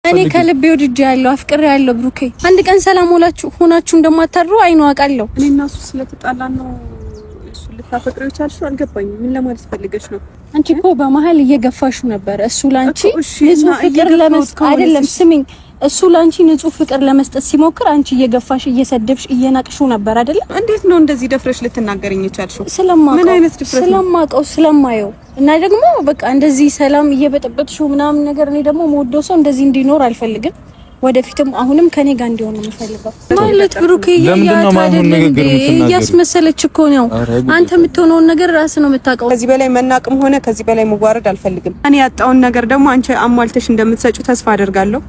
እኔ ከልቤ ወድጄ ያለው አፍቅሬ ያለው ብሩኬ አንድ ቀን ሰላም ሆናችሁ እንደማታድሩ አይኑ አውቃለሁ። እኔ እና እሱ ስለተጣላን ነው እሱ ልታፈቅሪው ቻልሽ? አልገባኝም። ምን ለማለት ፈልገሽ ነው? አንቺ እኮ በመሀል እየገፋሹ ነበር። እሱ ላንቺ ንጹህ ፍቅር ለመስጠት አይደለም፣ ስሚኝ፣ እሱ ላንቺ ንጹህ ፍቅር ለመስጠት ሲሞክር አንቺ እየገፋሽ እየሰደብሽ እየናቅሹ ነበር አይደለ? እንዴት ነው እንደዚህ ደፍረሽ ልትናገሪኝ ቻልሽው? ምን አይነት ድፍረት? ስለማውቀው ስለማየው እና ደግሞ በቃ እንደዚህ ሰላም እየበጠበጥሽው ምናምን ነገር እኔ ደግሞ የምወደው ሰው እንደዚህ እንዲኖር አልፈልግም። ወደፊትም አሁንም ከኔ ጋር እንዲሆን ነው የምፈልገው። ማለት ብሩኬ እያስመሰለች እኮ ነው። አንተ የምትሆነውን ነገር ራስህ ነው የምታውቀው። ከዚህ በላይ መናቅም ሆነ ከዚህ በላይ መዋረድ አልፈልግም። እኔ ያጣውን ነገር ደግሞ አንቺ አሟልተሽ እንደምትሰጪው ተስፋ አደርጋለሁ።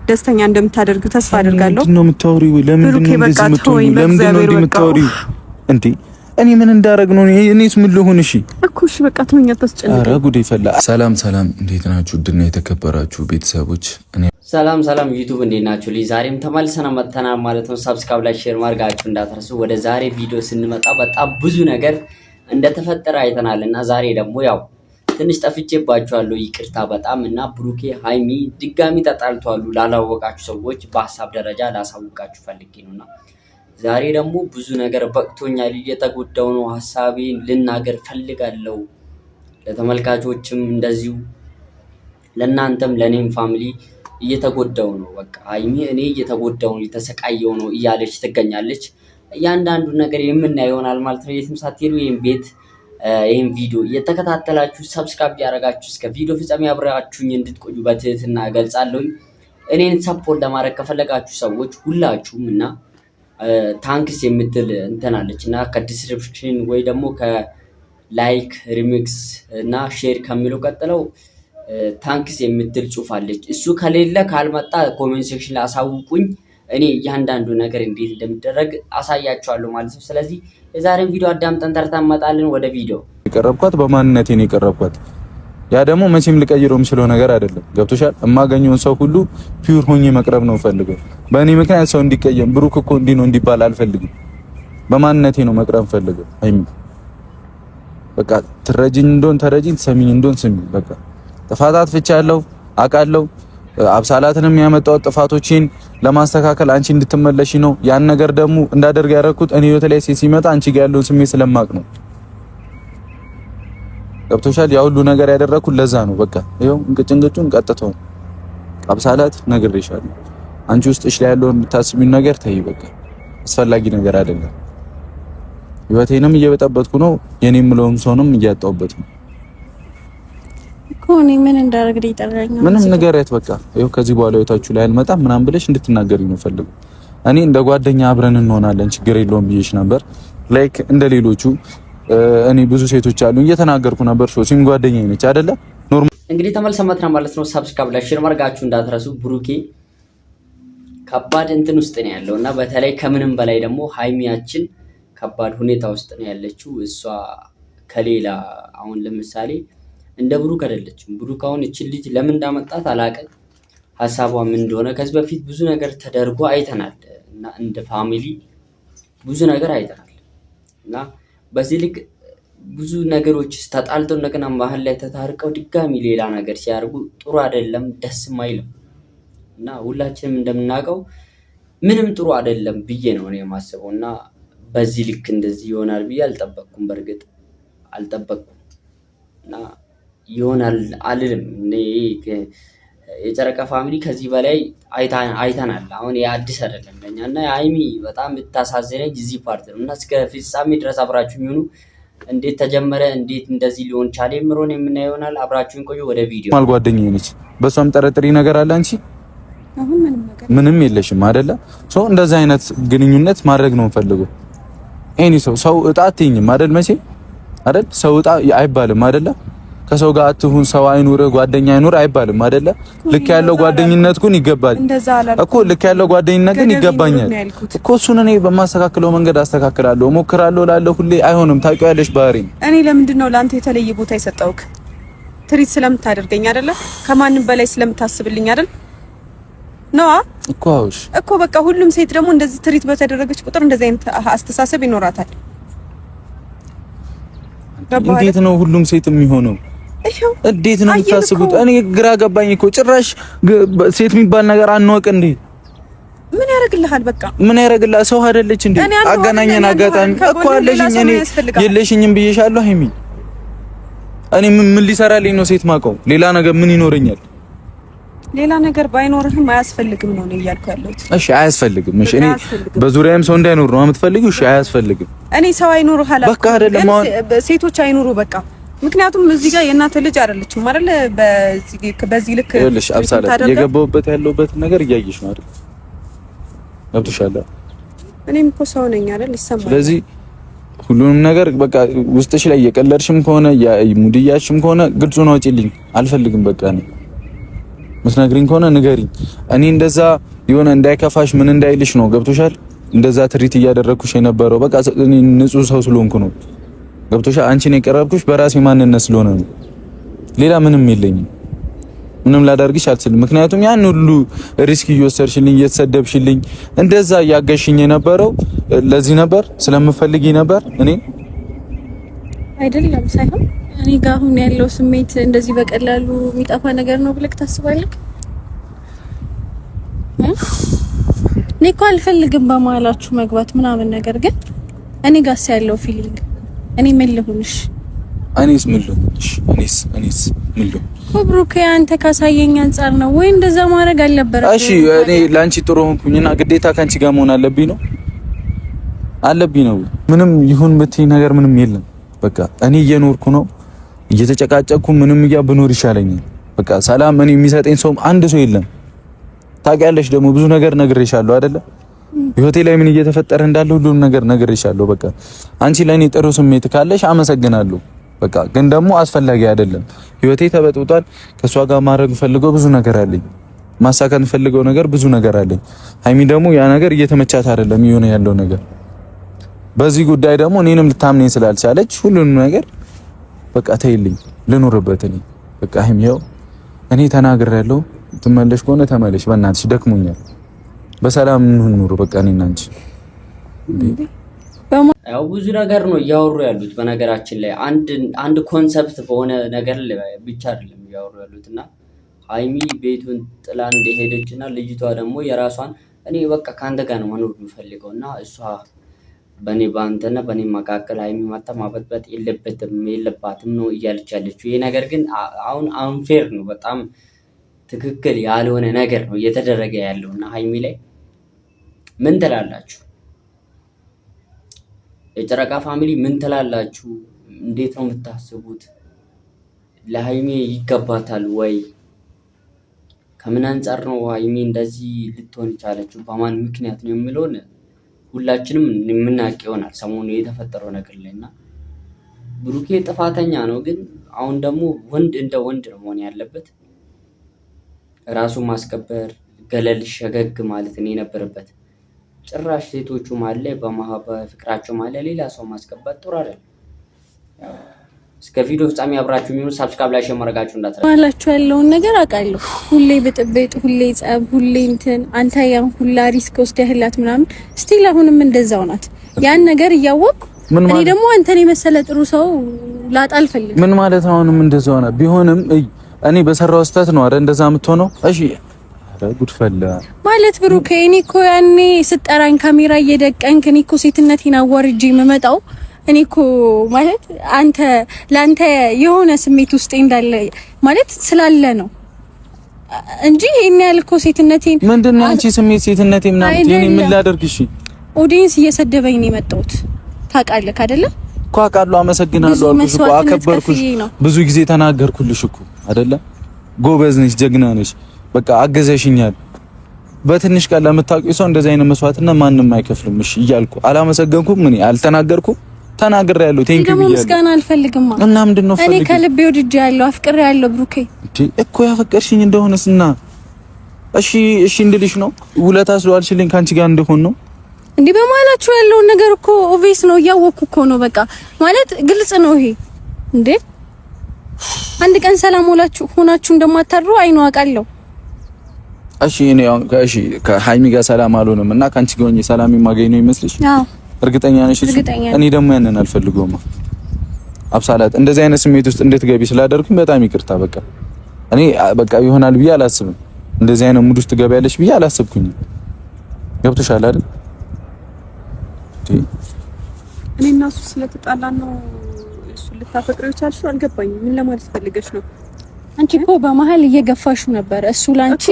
ደስተኛ እንደምታደርጊው ተስፋ አደርጋለሁ። ምንድን ነው የምታወሪው? ለምንድን ነው እንደዚህ የምትሆኚው? ለምንድን ነው እንደምታወሪው? እንዴ እኔ ምን እንዳረግ ነው? እኔስ ምን ልሆን? እሺ እኮ እሺ በቃ ተወኛ፣ ተስጨነቀ። ኧረ ጉዴ ፈላ። ሰላም እንዴት ናችሁ? ድና የተከበራችሁ ቤተሰቦች ሰላም ዩቲዩብ እንዴት ናችሁ? ዛሬም ተመልሰን መጥተናል ማለት ነው። ሰብስክራይብ ላይ ሼር ማድረጋችሁ እንዳትረሱ። ወደ ዛሬ ቪዲዮ ስንመጣ በጣም ብዙ ነገር እንደተፈጠረ አይተናልና ዛሬ ደግሞ ያው ትንሽ ጠፍቼባችኋለሁ፣ ይቅርታ በጣም እና ብሩኬ ሃይሚ ድጋሚ ተጣልተዋል። ላላወቃችሁ ሰዎች በሀሳብ ደረጃ ላሳውቃችሁ ፈልጌ ነውና ዛሬ ደግሞ ብዙ ነገር በቅቶኛል፣ እየተጎዳው ነው፣ ሀሳቤን ልናገር ፈልጋለሁ። ለተመልካቾችም እንደዚሁ ለናንተም ለኔም ፋሚሊ እየተጎዳው ነው። በቃ ሃይሚ እኔ እየተጎዳው ነው የተሰቃየው ነው እያለች ትገኛለች። እያንዳንዱ ነገር የምናየው ይሆናል ማለት ነው። የትም ሳትሄዱ ይሄን ቪዲዮ እየተከታተላችሁ ሰብስክራይብ ያደረጋችሁ እስከ ቪዲዮ ፍጻሜ አብራችሁኝ እንድትቆዩ በትህትና ገልጻለሁኝ። እኔን ሰፖርት ለማድረግ ከፈለጋችሁ ሰዎች ሁላችሁም እና ታንክስ የምትል እንትናለች እና ከዲስክሪፕሽን ወይ ደግሞ ከላይክ ሪሚክስ እና ሼር ከሚለው ቀጥለው ታንክስ የምትል ጽሑፍ አለች። እሱ ከሌለ ካልመጣ ኮሜንት ሴክሽን ላይ አሳውቁኝ። እኔ እያንዳንዱ ነገር እንዴት እንደሚደረግ አሳያችኋለሁ ማለት ነው። ስለዚህ የዛሬን ቪዲዮ አዳምጠን ተርተን እንመጣለን። ወደ ቪዲዮ የቀረብኳት በማንነቴ ነው የቀረብኳት። ያ ደግሞ መቼም ልቀይረው የምችለው ነገር አይደለም። ገብቶሻል? የማገኘውን ሰው ሁሉ ፒውር ሆኜ መቅረብ ነው ፈልገው። በእኔ ምክንያት ሰው እንዲቀየም ብሩክ እኮ እንዲህ ነው እንዲባል አልፈልግም። በማንነቴ ነው መቅረብ ፈልገው። አይሚ በቃ ትረጂኝ እንደሆን ተረጂኝ፣ ትሰሚኝ እንደሆን ስሚ። በቃ ጥፋት አጥፍቻለሁ አውቃለሁ። አብሳላትንም ያመጣው ጥፋቶችን ለማስተካከል አንቺ እንድትመለሺ ነው። ያን ነገር ደግሞ እንዳደርግ ያደረኩት እኔ በተለይ ሲመጣ አንቺ ጋር ያለውን ስሜት ስለማቅ ነው። ገብቶሻል? ያ ሁሉ ነገር ያደረኩት ለዛ ነው። በቃ ይሄው እንቅጭንቅጩን ቀጥተው አብሳላት ነግሬሻለሁ። አንቺ ውስጥሽ ላይ ያለውን የምታስቢው ነገር ተይ። በቃ አስፈላጊ ነገር አይደለም። ህይወቴንም እየበጠበጥኩ ነው። የኔም ምለውም ሰውንም እያጣውበት ነው። ኮኒ ምን እንዳደረግ ይጠራኛል? ምንም ንገሪያት። በቃ ይኸው ከዚህ በኋላ ህይወታችሁ ላይ አልመጣም ምናምን ብለሽ እንድትናገሪ ነው ፈልጉ። እኔ እንደ ጓደኛ አብረን እንሆናለን ችግር የለውም ብዬሽ ነበር። ላይክ እንደ ሌሎቹ እኔ ብዙ ሴቶች አሉ እየተናገርኩ ነበር። ሶሲም ጓደኛዬ ነች አይደለ? ኖርማል እንግዲህ ተመልሰማትና ማለት ነው። ሰብስክራይብ ላይ ሼር ማድረጋችሁ እንዳትረሱ። ብሩኬ ከባድ እንትን ውስጥ ነው ያለውና በተለይ ከምንም በላይ ደግሞ ሃይሚያችን ከባድ ሁኔታ ውስጥ ነው ያለችው። እሷ ከሌላ አሁን ለምሳሌ እንደ ብሩክ አይደለችም። ብሩክ አሁን እቺን ልጅ ለምን እንዳመጣት አላውቅም። ሐሳቧ ምን እንደሆነ ከዚህ በፊት ብዙ ነገር ተደርጎ አይተናል እና እንደ ፋሚሊ ብዙ ነገር አይተናል እና በዚህ ልክ ብዙ ነገሮች ተጣልተው እንደገና መሀል ላይ ተታርቀው ድጋሚ ሌላ ነገር ሲያርጉ ጥሩ አይደለም፣ ደስም አይልም እና ሁላችንም እንደምናውቀው ምንም ጥሩ አይደለም ብዬ ነው እኔ የማስበው እና በዚህ ልክ እንደዚህ ይሆናል ብዬ አልጠበቅኩም። በእርግጥ አልጠበቅኩም እና ይሆናል አልልም። የጨረቃ ፋሚሊ ከዚህ በላይ አይተናል። አሁን የአዲስ አይደለም ለኛ እና ሃይሚ በጣም ብታሳዝነኝ እዚህ ፓርት ነው እና እስከ ፍጻሜ ድረስ አብራችሁኝ ሁኑ። እንዴት ተጀመረ፣ እንዴት እንደዚህ ሊሆን ቻለ ምሮን የምናየው ይሆናል። አብራችሁኝ ቆዩ። ወደ ቪዲዮ ማል ጓደኛዬ ነች። በሷም ጠረጥሪ ነገር አለ። አንቺ አሁን ምንም የለሽም አይደለ? ሰው እንደዛ አይነት ግንኙነት ማድረግ ነው ፈልገው። እኔ ሰው እጣ አትይኝም አይደል? መቼ አይደል? ሰው እጣ አይባልም አይደለ? ከሰው ጋር አትሁን፣ ሰው አይኑር፣ ጓደኛ አይኑር አይባልም አይደለ? ልክ ያለው ጓደኝነት ግን ይገባል እኮ። ልክ ያለው ጓደኝነት ግን ይገባኛል እኮ። እሱን እኔ በማስተካከለው መንገድ አስተካክላለሁ፣ ሞክራለሁ እላለሁ ሁሌ። አይሆንም፣ ታውቂያለሽ ባህሪን። እኔ ለምንድን ነው ለአንተ የተለየ ቦታ የሰጠውክ? ትሪት ስለምታደርገኝ አይደለ? ከማንም በላይ ስለምታስብልኝ አይደል? ነው እኮ አውሽ እኮ በቃ ሁሉም ሴት ደግሞ እንደዚህ ትሪት በተደረገች ቁጥር እንደዚህ አይነት አስተሳሰብ ይኖራታል። እንዴት ነው ሁሉም ሴት የሚሆነው? እንዴት ነው የምታስቡት? እኔ ግራ ገባኝ እኮ ጭራሽ ሴት የሚባል ነገር አንወቅ እንዴ? ምን ያደርግልሃል? በቃ ምን ያደርግልሃል? ሰው አይደለች እንዴ? አገናኘን አጋጣሚ እኮ አለሽኝ። እኔ የለሽኝም ብዬሻለሁ ሀይሚ። እኔ ምን ሊሰራልኝ ነው ሴት ማቀው? ሌላ ነገር ምን ይኖረኛል? ሌላ ነገር ባይኖርህም አያስፈልግም ነው እያልኩ ያለሁት። እሺ አያስፈልግም። እሺ እኔ በዙሪያም ሰው እንዳይኖር ነው የምትፈልጊው? እሺ አያስፈልግም። እኔ ሰው አይኖርህ አላልኩም። በቃ አይደለም ሴቶች አይኖሩ በቃ። ምክንያቱም እዚህ ጋር የእናተ ልጅ አይደለችም አይደል? በዚህ ልክ ልሽ አብሳለ የገባውበት ያለውበት ነገር እያየሽ ነው አይደል? ገብቶሻል? እኔም እኮ ሰው ነኝ አይደል? ይሰማል። ስለዚህ ሁሉንም ነገር በቃ ውስጥሽ ላይ የቀለድሽም ከሆነ ሙድያሽም ከሆነ ግልጹን አውጪልኝ። አልፈልግም በቃ ነው መስናግሪኝ ከሆነ ንገሪኝ። እኔ እንደዛ የሆነ እንዳይከፋሽ ምን እንዳይልሽ ነው። ገብቶሻል? እንደዛ ትሪት እያደረኩሽ የነበረው በቃ እኔ ንጹህ ሰው ስለሆንኩ ነው። ገብቶሻል? አንቺን የቀረብኩሽ በራሴ ማንነት ስለሆነ ነው። ሌላ ምንም የለኝም። ምንም ላደርግሽ አልችልም። ምክንያቱም ያን ሁሉ ሪስክ እየወሰድሽልኝ እየተሰደብሽልኝ እንደዛ እያገሽኝ የነበረው ለዚህ ነበር፣ ስለምፈልጊ ነበር። እኔ አይደለም ሳይሆን እኔ ጋር አሁን ያለው ስሜት እንደዚህ በቀላሉ የሚጠፋ ነገር ነው ብለህ ታስባለህ? እኔ እኮ አልፈልግም በመሀላችሁ መግባት ምናምን ነገር፣ ግን እኔ ጋርስ ያለው ፊሊንግ እኔ ምን ልሁንሽ? እኔስ ምን ልሁንሽ? እኔስ ምን ልሁን? ብሩክ አንተ ካሳየኝ አንፃር ነው ወይ እንደዛ ማድረግ አልነበረም? እሺ እኔ ላንቺ ጥሩ ሆንኩኝና ግዴታ ካንቺ ጋር መሆን አለብኝ ነው? ምንም ይሁን ብትይ ነገር ምንም የለም። በቃ እኔ እየኖርኩ ነው እየተጨቃጨቅኩ ምንም ብኖር ይሻለኛል። በቃ ሰላም እኔ የሚሰጠኝ ሰው አንድ ሰው የለም። ታውቂያለሽ ደግሞ ብዙ ነገር ነግሬሻለሁ አይደለ? ህይወቴ ላይ ምን እየተፈጠረ እንዳለ ሁሉም ነገር ነግሬሻለሁ። በቃ አንቺ ለኔ ጥሩ ስሜት ካለሽ አመሰግናለሁ። በቃ ግን ደግሞ አስፈላጊ አይደለም። ህይወቴ ተበጥብጧል። ከሷ ጋር ማድረግ ፈልገው ብዙ ነገር አለኝ። ማሳካት ፈልገው ነገር ብዙ ነገር አለኝ። ሀይሚ ደግሞ ያ ነገር እየተመቻት አይደለም የሆነ ያለው ነገር። በዚህ ጉዳይ ደግሞ እኔንም ልታምነኝ ስላልቻለች ሁሉንም ነገር በቃ ተይልኝ ልኑርበት። እኔ በቃ ሀይሚው እኔ ተናግሬያለሁ። ትመለሽ ከሆነ ተመለሽ። በእናትሽ ደክሞኛል። በሰላም እንኑር በቃ እኔና አንቺ። ያው ብዙ ነገር ነው እያወሩ ያሉት። በነገራችን ላይ አንድ ኮንሰፕት በሆነ ነገር ብቻ አይደለም እያወሩ ያሉትና ሀይሚ ቤቱን ጥላ እንደሄደችና ልጅቷ ደግሞ የራሷን እኔ በቃ ካንተ ጋር ነው መኖር የምፈልገውና እሷ በኔ ባንተና በኔ መካከል ሀይሚ ማታ ማበጥበጥ የለባትም ነው እያለች ያለችው። ይሄ ነገር ግን አሁን አንፌር ነው፣ በጣም ትክክል ያልሆነ ነገር ነው እየተደረገ ያለውና ሀይሚ ላይ ምን ትላላችሁ? የጨረቃ ፋሚሊ ምን ትላላችሁ? እንዴት ነው የምታስቡት? ለሀይሚ ይገባታል ወይ? ከምን አንጻር ነው ሀይሚ እንደዚህ ልትሆን ቻለችው? በማን ምክንያት ነው የሚለውን ሁላችንም የምናውቅ ይሆናል ሰሞኑ የተፈጠረው ነገር ላይና ብሩኬ ጥፋተኛ ነው። ግን አሁን ደግሞ ወንድ እንደ ወንድ ነው መሆን ያለበት። ራሱን ማስከበር፣ ገለል ሸገግ ማለት ነው የነበረበት። ጭራሽ ሴቶቹ ማለት ላይ በፍቅራቸው ማለት ሌላ ሰው ማስከበር ጥሩ አይደለም። እስከ ቪዲዮ ፍጻሜ አብራችሁ የሚሆኑ ሰብስክራይብ ላይ ሼር ማድረጋችሁ እንዳትረሱ። ማላችሁ ያለውን ነገር አውቃለሁ። ሁሌ ብጥብጥ፣ ሁሌ ጸብ፣ ሁሌ እንትን አንተ ያን ሁላ ሪስክ ወስደህላት ምናምን ስቲል አሁንም እንደዛው ናት። ያን ነገር እያወቅኩ እኔ ደግሞ አንተን የመሰለ ጥሩ ሰው ላጣ አልፈልግም። ምን ማለት ነው? አሁንም እንደዛው ናት። ቢሆንም እኔ በሰራው ስህተት ነው አይደል እንደዛ የምትሆነው? እሺ ጉድፈላ ማለት ብሩክ፣ እኔ እኮ ያኔ ስጠራኝ ካሜራ እየደቀንክ እኔ እኮ ሴትነቴን አዋርጄ የምመጣው እኔ እኮ ማለት አንተ ላንተ የሆነ ስሜት ውስጥ እንዳለ ማለት ስላለ ነው እንጂ ይሄን ያህል እኮ ሴትነቴን ምንድነው አንቺ ስሜት ሴትነቴ ምናምን የኔ ምን ላደርግ? እሺ ኦዲየንስ እየሰደበኝ ነው የመጣሁት ታውቃለህ አይደለ? እኮ አውቃለሁ። አመሰግናለሁ አልኩሽ እኮ አከበርኩሽ። ብዙ ጊዜ ተናገርኩልሽ እኮ አይደለ? ጎበዝ ነሽ፣ ጀግና ነሽ፣ በቃ አገዘሽኛል። በትንሽ ቀን ለምታውቂው ሰው እንደዚህ አይነት መስዋዕትና ማንም አይከፍልም። እሺ እያልኩ አላመሰገንኩም? ምን አልተናገርኩም? ተናግሬያለሁ። ቴንክ ዩ ብያለሁ። ምስጋና አልፈልግም እና ምንድነው ፈልግ? እኔ ከልቤ ወድጄያለሁ፣ አፍቅሬያለሁ ብሩኬ። እኮ ያፈቀርሽኝ እንደሆነስና እሺ እንድልሽ ነው። ውለታ ስለዋልሽልኝ ካንቺ ጋር እንደሆነ ነው እንዴ? በመሀላችሁ ያለውን ነገር እኮ ኦቪየስ ነው፣ እያወቅኩ እኮ ነው። በቃ ማለት ግልጽ ነው ይሄ። እንዴ አንድ ቀን ሰላም ሆናችሁ እንደማታድሩ አይኑ አውቃለሁ። እሺ ከሀይሚ ጋር ሰላም አልሆንም እና ካንቺ ጋር ሆኜ ሰላም የማገኝ ነው ይመስልሽ? አዎ። እርግጠኛ ነሽ? እኔ ደግሞ ያንን አልፈልገውም። አብሳላት እንደዚህ አይነት ስሜት ውስጥ እንድትገቢ ስላደረኩኝ በጣም ይቅርታ። በቃ እኔ በቃ ይሆናል ብዬ አላስብም። እንደዚህ አይነት ሙድ ውስጥ ትገቢያለሽ ብዬ አላስብኩኝም። ገብቶሻል አይደል? እኔ እና እሱ ስለተጣላን ነው እሱ ልታፈቅሪው ቻልሽ? አልገባኝም። ምን ለማለት ፈልገሽ ነው? አንቺ እኮ በመሀል እየገፋሽው ነበር። እሱ ላንቺ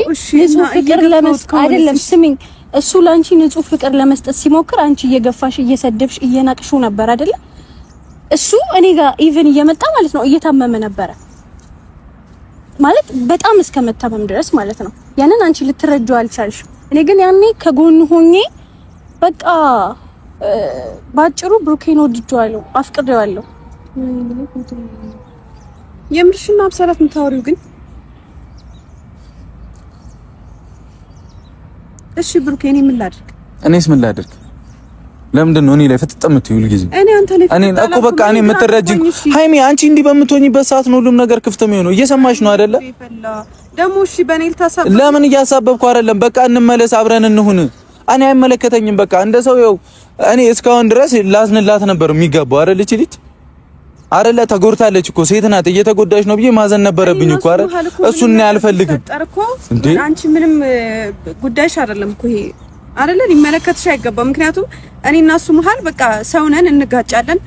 ንጹህ ፍቅር ለመስጠት አይደለም፣ ስሚኝ፣ እሱ ላንቺ ንጹህ ፍቅር ለመስጠት ሲሞክር አንቺ እየገፋሽ እየሰደብሽ እየናቅሽው ነበር አይደለ? እሱ እኔ ጋር ኢቭን እየመጣ ማለት ነው እየታመመ ነበረ ማለት በጣም እስከመታመም ድረስ ማለት ነው። ያንን አንቺ ልትረጂው አልቻልሽም። እኔ ግን ያኔ ከጎን ሆኜ በቃ ባጭሩ ብሩኬን ወድጄዋለሁ፣ አፍቅሬዋለሁ። የምርሽና አብሰላት የምታወሪው ግን? እሺ ብሩኬ እኔ ምን ላድርግ? እኔስ ምን ላድርግ? ለምንድን ነው እኔ ላይ ፍጥጥ የምትይው ሁል ጊዜ? እኔ አንተ ላይ እኔ እኮ በቃ እኔ የምትረጂኝ ሃይሚ፣ አንቺ እንዲህ በምትሆኚበት ሰዓት ነው ሁሉም ነገር ክፍት የሚሆነው። እየሰማሽ ነው አይደለ? ደግሞ እሺ በኔ ልታሳብ ለምን እያሳበብኩ አይደለም። በቃ እንመለስ፣ አብረን እንሁን። እኔ አይመለከተኝም። በቃ እንደ ሰው ይኸው እኔ እስካሁን ድረስ ላዝንላት ነበር የሚገባው አይደል? እቺ ልጅ አይደለ ተጎድታለች እኮ ሴት ናት። እየተጎዳች ነው ብዬ ማዘን ነበረብኝ እኮ አይደል? እሱን እኔ አልፈልግም እንዴ። አንቺ ምንም ጉዳይሽ አይደለም እኮ ይሄ አይደለ? ሊመለከትሽ አይገባም። ምክንያቱም እኔ እና እሱ መሀል በቃ ሰው ነን፣ እንጋጫለን።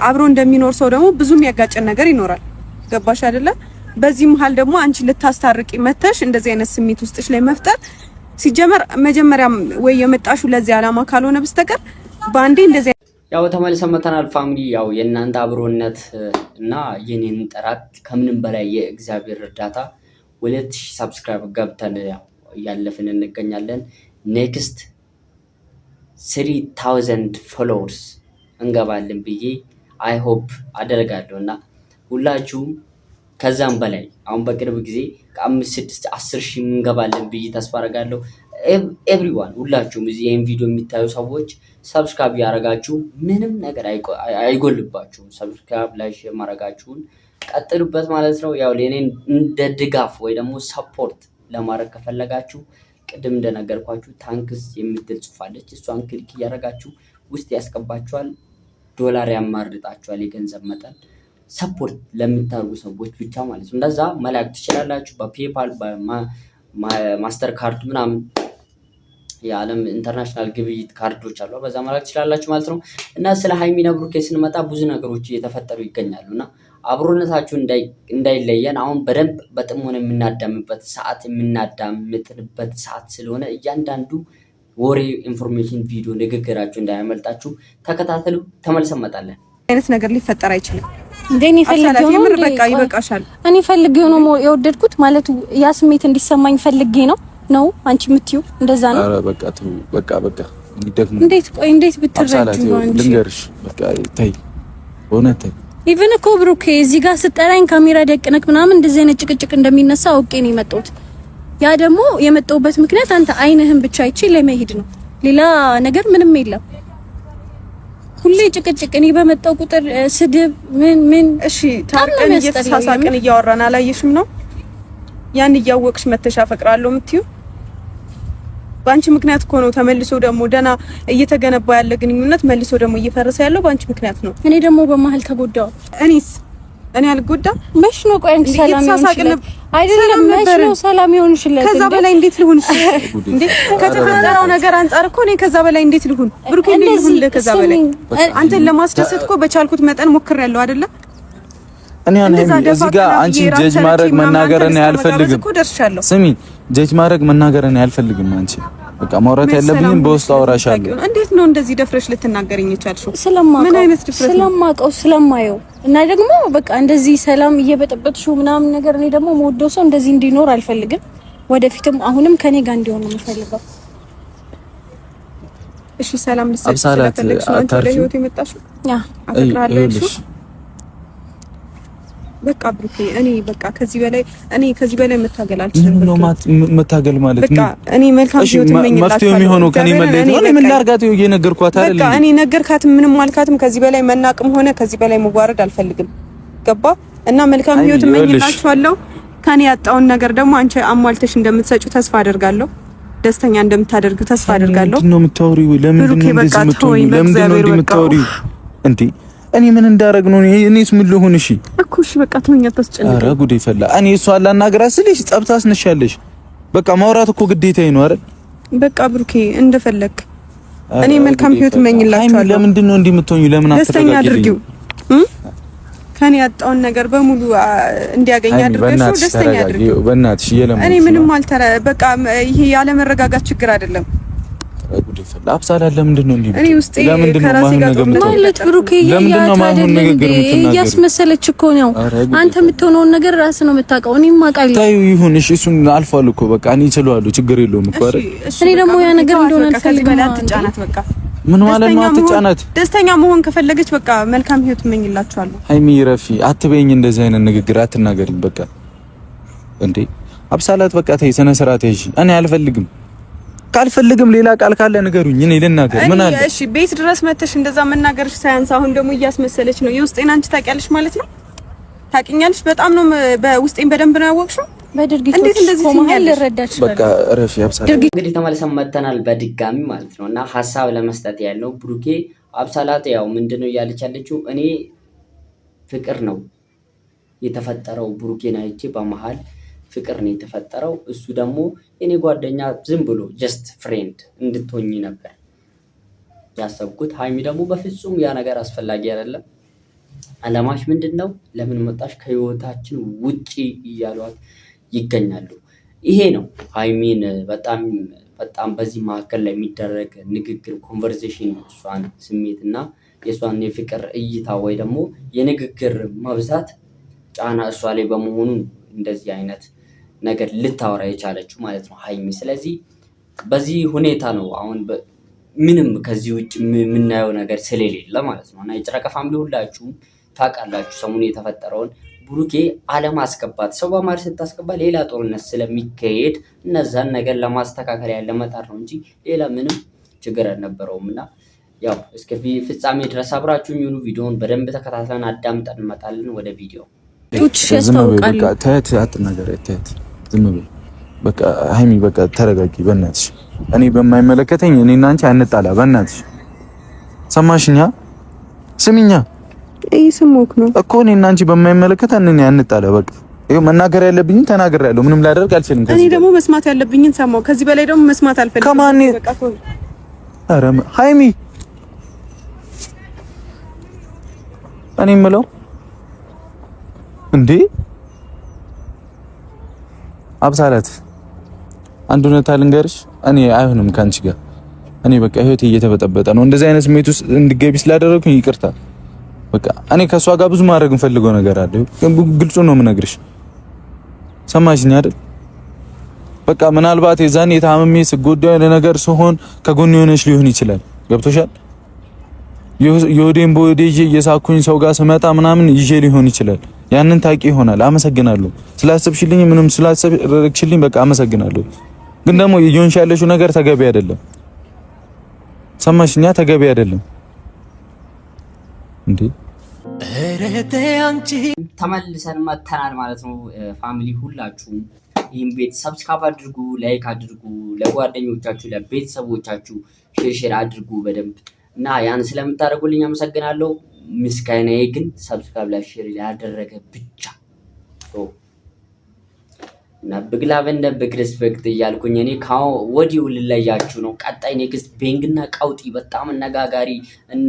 አብሮ እንደሚኖር ሰው ደግሞ ብዙ የሚያጋጨን ነገር ይኖራል። ገባሽ አይደለ? በዚህ መሀል ደግሞ አንቺ ልታስታርቂ መተሽ እንደዚህ አይነት ስሜት ውስጥሽ ላይ መፍጠር ሲጀመር መጀመሪያም ወይ የመጣሹ ለዚህ ዓላማ ካልሆነ በስተቀር ባንዴ እንደዚህ ያው ተመልሰን መተናል ፋሚሊ። ያው የእናንተ አብሮነት እና የኔን ጥራት ከምንም በላይ የእግዚአብሔር እርዳታ 2000 ሰብስክራይብ ገብተን ያው እያለፍን እንገኛለን። ኔክስት 3000 ፎሎወርስ እንገባለን ብዬ አይ ሆፕ አደርጋለሁና ሁላችሁም ከዛም በላይ አሁን በቅርብ ጊዜ ከ5 6 10 ሺህ እንገባለን ብዬ ተስፋ አደርጋለሁ። ኤቭሪዋን ሁላችሁም እዚህ ይሄን ቪዲዮ የሚታዩ ሰዎች ሰብስክራይብ ያደረጋችሁ ምንም ነገር አይጎልባችሁም። ሰብስክራይብ ላይ ሼር ማድረጋችሁን ቀጥሉበት ማለት ነው። ያው ለኔን እንደ ድጋፍ ወይ ደግሞ ሰፖርት ለማድረግ ከፈለጋችሁ ቅድም እንደነገርኳችሁ ታንክስ የምትል ጽፋለች። እሷን ክሊክ እያደረጋችሁ ውስጥ ያስቀባችኋል። ዶላር ያማርጣችኋል የገንዘብ መጠን ሰፖርት ለምታርጉ ሰዎች ብቻ ማለት ነው። እንደዛ መላክ ትችላላችሁ። በፔፓል በማስተር ካርድ ምናምን የዓለም ኢንተርናሽናል ግብይት ካርዶች አሉ። በዛ መላክ ትችላላችሁ ማለት ነው። እና ስለ ሃይሚና ብሩኬ ስንመጣ ብዙ ነገሮች እየተፈጠሩ ይገኛሉና አብሮነታችሁ እንዳይለየን አሁን በደንብ በጥሞና የምናዳምበት ሰዓት ስለሆነ እያንዳንዱ ወሬ፣ ኢንፎርሜሽን፣ ቪዲዮ፣ ንግግራችሁ እንዳያመልጣችሁ ተከታተሉ። ተመልሰን እንመጣለን። አይነት ነገር ሊፈጠር አይችልም። እንደኔ ፈልጌው ነው። በቃ ይበቃሻል። እኔ ፈልጌው ነው የወደድኩት ማለት ያ ስሜት እንዲሰማኝ ፈልጌ ነው አንቺ የምትይው እንደዛ ነው። ኧረ በቃ ተው፣ በቃ ደግሞ እንዴት ብትረጂ ነው አንቺ? ልንገርሽ፣ በቃ ተይ፣ እውነት ተይ። ኢቭን እኮ ብሩኬ እዚህ ጋር ስጠራኝ ካሜራ ደቅነክ ምናምን እንደዚህ አይነት ጭቅጭቅ እንደሚነሳ አውቄ ነው የመጣሁት። ያ ደግሞ የመጣሁበት ምክንያት አንተ አይንህን ብቻ አይቼ ለመሄድ ነው። ሌላ ነገር ምንም የለም። ሁሌ ጭቅጭቅ፣ እኔ በመጣው ቁጥር ስድብ ምን እሺ፣ ታርቀን እየተሳሳቅን እያወራን አላየሽም ነው? ያን እያወቅሽ መተሽ አፈቅራለሁ የምትይው ባንቺ ምክንያት እኮ ነው። ተመልሶ ደግሞ ደና እየተገነባ ያለ ግንኙነት መልሶ ደግሞ እየፈረሰ ያለው ባንቺ ምክንያት ነው። እኔ ደግሞ በመሀል ተጎዳው። እኔ አልጎዳም። መች ነው ቆይ አንቺ ሰላም ይሆንሽለት? አይደለም መች ነው ሰላም ይሆንሽለት? ከዛ በላይ እንዴት ልሁን እንዴ? ከተፈጠረው ነገር አንፃር እኮ እኔ ከዛ በላይ እንዴት ልሁን? ብሩኬ እንዴት ልሁን? ከዛ በላይ አንተን ለማስደሰት እኮ በቻልኩት መጠን ሞክሬያለሁ አይደለ? እኔ እዚህ ጋር አንቺ ጀጅ ማድረግ መናገርን አልፈልግም። ስሚ፣ ጀጅ ማድረግ መናገርን አልፈልግም። አንቺ በቃ ማውራት ያለብኝም በውስጥ አወራሻለሁ። እንዴት ነው እንደዚህ ደፍረሽ ልትናገሪኝ የቻልሽው? ምን አይነት ድፍረት? ስለማውቀው ስለማየው እና ደግሞ በቃ እንደዚህ ሰላም እየበጠበጥሽው ምናምን ነገር እኔ ደግሞ የምወደው ሰው እንደዚህ እንዲኖር አልፈልግም። ወደፊትም አሁንም ከኔ ጋር እንዲሆን ነው የምፈልገው። እሺ ሰላም ልትሰጪ ስለፈለግሽ ነው አንቺ ለህይወት የመጣሽው? አፈቅራለሁ። በቃ ብሩኬ እኔ በቃ ከዚህ በላይ መታገል አልችልም። ምን ነው መታገል ማለት ነው? በቃ እኔ መልካም ህይወት እመኝላችኋለሁ። መፍትሄው የሚሆነው ከኔ መለየት ነው። እኔ ምን ላርጋት? እየነገርኳት አይደል? በቃ እኔ ነገርካት፣ ምንም አልካትም። ከዚህ በላይ መናቅም ሆነ ከዚህ በላይ መዋረድ አልፈልግም። ገባ? እና መልካም ህይወት እመኝላችኋለሁ። ከኔ ያጣውን ነገር ደግሞ አንቺ አሟልተሽ እንደምትሰጪው ተስፋ አደርጋለሁ። ደስተኛ እንደምታደርጊው ተስፋ አደርጋለሁ። ምንድን ነው የምታወሪው? ለምንድን ነው እንደዚህ የምትሆኚው? ለምንድን ነው እንደዚህ የምታወሪው እንዴ? እኔ ምን እንዳረግ ነው? እኔስ ምን ልሁን? እሺ እኮ እሺ በቃ ተወኛ፣ አታስጨንቅ። ኧረ ጉዴ ፈላ። እኔ እሷን ላናግራት ስልሽ ጸብ ታስነሻለሽ። በቃ ማውራት እኮ ግዴታዬ ነው አይደል? በቃ ብሩኬ እንደፈለክ እኔ መልካም ህይወት እመኝላችኋለሁ። ለምንድን ነው እንዲህ የምትሆኚ? ለምን ደስተኛ አድርጊው። ከኔ ያጣውን ነገር በሙሉ እንዲያገኝ አድርገሽው ደስተኛ አድርጊው። በእናትሽ እየለመንኩሽ። እኔ ምንም በቃ ይሄ ያለ መረጋጋት ችግር አይደለም። ጉዴ ፈላ። አብሳላ ለምንድን ነው እንዲህ? እኔ ውስጥ ከራሴ ጋር ማለት ብሩኬ እያስመሰለች እኮ ነው። አንተ የምትሆነውን ነገር ራስህ ነው የምታውቀው። እኔም አውቃለሁ። ታዩ ይሁን እሺ፣ እሱን አልፏል እኮ በቃ እኔ እችላለሁ፣ ችግር የለውም እኮ አይደል? እኔ ደግሞ ያ ነገር እንደሆነ አልፈልግም። አትጫናት በቃ። ምን ማለት ነው አትጫናት? ደስተኛ መሆን ከፈለገች በቃ መልካም ህይወት እመኝላችኋለሁ። ሃይሚ ረፊ አትበይኝ፣ እንደዚህ አይነት ንግግር አትናገሪኝ። በቃ እንዴ አብሳላት በቃ ተይ፣ ስነ ስርዓት ያዥ። እኔ አልፈልግም። ካልፈልግም ሌላ ቃል ካለ ንገሩኝ፣ እኔ ልናገር። ምን አለ? እሺ ቤት ድረስ መተሽ እንደዛ መናገርሽ ሳያንስ አሁን ደግሞ እያስመሰለች ነው። የውስጤን አንቺ ታውቂያለሽ ማለት ነው። ታውቂኛለሽ። በጣም ነው በውስጤን በደንብ ነው ያወቅሽው። በድርጊት እንዴት እንደዚህ ሲኛል ልረዳች። በቃ ረፊ አብሳላት። እንግዲህ ተመልሰን መተናል በድጋሚ ማለት ነውና ሐሳብ ለመስጠት ያለው ብሩኬ አብሳላት ያው ምንድነው እያለች ያለችው? እኔ ፍቅር ነው የተፈጠረው ብሩኬን አይቼ በመሃል ፍቅር ነው የተፈጠረው። እሱ ደግሞ የኔ ጓደኛ ዝም ብሎ ጀስት ፍሬንድ እንድትሆኚ ነበር ያሰብኩት። ሃይሚ ደግሞ በፍጹም ያ ነገር አስፈላጊ አይደለም። አላማሽ ምንድነው? ለምን መጣሽ? ከህይወታችን ውጪ እያሏት ይገኛሉ። ይሄ ነው ሃይሚን በጣም በዚህ መካከል ላይ የሚደረግ ንግግር ኮንቨርሴሽን እሷን ስሜትና የእሷን የፍቅር እይታ ወይ ደግሞ የንግግር መብዛት ጫና እሷ ላይ በመሆኑ እንደዚህ አይነት ነገር ልታወራ የቻለችው ማለት ነው ሃይሚ። ስለዚህ በዚህ ሁኔታ ነው አሁን ምንም ከዚህ ውጭ የምናየው ነገር ስለሌለ ማለት ነው። እና የጨረቃ ፋሚሊ ሁላችሁም ታውቃላችሁ ሰሞኑን የተፈጠረውን ብሩኬ አለማስገባት፣ ሰው በማር ስታስገባ ሌላ ጦርነት ስለሚካሄድ እነዛን ነገር ለማስተካከል ያለ መጣር ነው እንጂ ሌላ ምንም ችግር አልነበረውም። እና ያው እስከ ፍጻሜ ድረስ አብራችሁኝ ይሁኑ። ቪዲዮውን በደንብ ተከታትለን አዳምጠን እንመጣለን ወደ ቪዲዮ። ዝም በይ በቃ ተያት፣ አትናገሪያት፣ ተያት፣ ዝም በይ በቃ ሃይሚ በቃ ተረጋጊ በእናትሽ። እኔ በማይመለከተኝ እኔና አንቺ አንጣላ በእናትሽ። ሰማሽኛ? ስሚኛ ስሞክ ነው እኮ እኔና አንቺ በማይመለከተን እኔ አንጣላ በቃ። ይሄው መናገር ያለብኝን ተናግሬያለሁ። ምንም ላደርግ አልችልም። እኔ ደግሞ መስማት ያለብኝን ሰማው። ከዚህ በላይ ደግሞ መስማት አልፈልግም። ከማን በቃ ተው። ኧረ ሃይሚ እኔ የምለው እንዴ አብሳላት አንድ እውነታ ልንገርሽ፣ እኔ አይሆንም ካንቺ ጋር። እኔ በቃ ህይወቴ እየተበጠበጠ ነው። እንደዚህ አይነት ስሜት ውስጥ እንድገቢ ስላደረኩኝ ይቅርታ። በቃ እኔ ከሷ ጋር ብዙ ማድረግ እንፈልገው ነገር አለ። ግልጹ ነው የምነግርሽ። ሰማሽኝ አይደል? በቃ ምናልባት የዛኔ የታመሜ ስጎዳ ያለ ነገር ሲሆን ከጎን የሆነሽ ሊሆን ይችላል። ገብቶሻል? የወዴን በወዴ እየሳኩኝ ሰው ጋር ስመጣ ምናምን ይዤ ሊሆን ይችላል። ያንን ታውቂ ይሆናል። አመሰግናለሁ ስላሰብሽልኝ፣ ምንም ስላሰብሽልኝ በቃ አመሰግናለሁ። ግን ደግሞ እየሆንሽ ያለሽው ነገር ተገቢ አይደለም። ሰማሽኛ? ተገቢ አይደለም እንዴ። ተመልሰን መተናል ማለት ነው። ፋሚሊ ሁላችሁም ይህን ቤት ሰብስክራይብ አድርጉ፣ ላይክ አድርጉ፣ ለጓደኞቻችሁ ለቤተሰቦቻችሁ ሼር አድርጉ በደንብ እና ያን ስለምታደርጉልኝ አመሰግናለሁ። ምስጋናዬ ግን ሰብስክራይብ ላይ ሼር ያደረገ ብቻ እና ብግላቭ እንደ ብግሪስፔክት እያልኩኝ እኔ ወዲሁ ልለያችሁ ነው። ቀጣይ ኔክስት ቤንግና ቀውጢ በጣም አነጋጋሪ እነ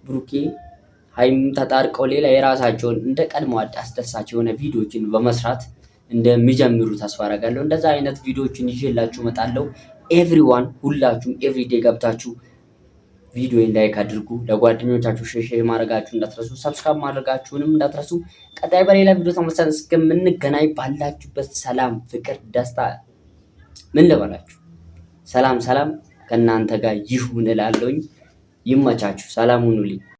ብሩኬ ሃይም ተጣርቀው ሌላ የራሳቸውን እንደ ቀድሞ አስደሳች የሆነ ቪዲዮችን በመስራት እንደሚጀምሩ ተስፋ አደርጋለሁ። እንደዛ አይነት ቪዲዮችን ይዤላችሁ እመጣለሁ። ኤቭሪዋን ሁላችሁም ኤቭሪዴ ገብታችሁ ቪዲዮን ላይክ አድርጉ፣ ለጓደኞቻችሁ ሼር ማድረጋችሁ እንዳትረሱ፣ ሰብስክራይብ ማድረጋችሁንም እንዳትረሱ። ቀጣይ በሌላ ቪዲዮ ተመልሰን እስከምንገናኝ ባላችሁበት ሰላም፣ ፍቅር፣ ደስታ ምን ልበላችሁ ሰላም ከእናንተ ጋር ይሁን እላለሁኝ። ይመቻችሁ። ሰላም ሁኑልኝ።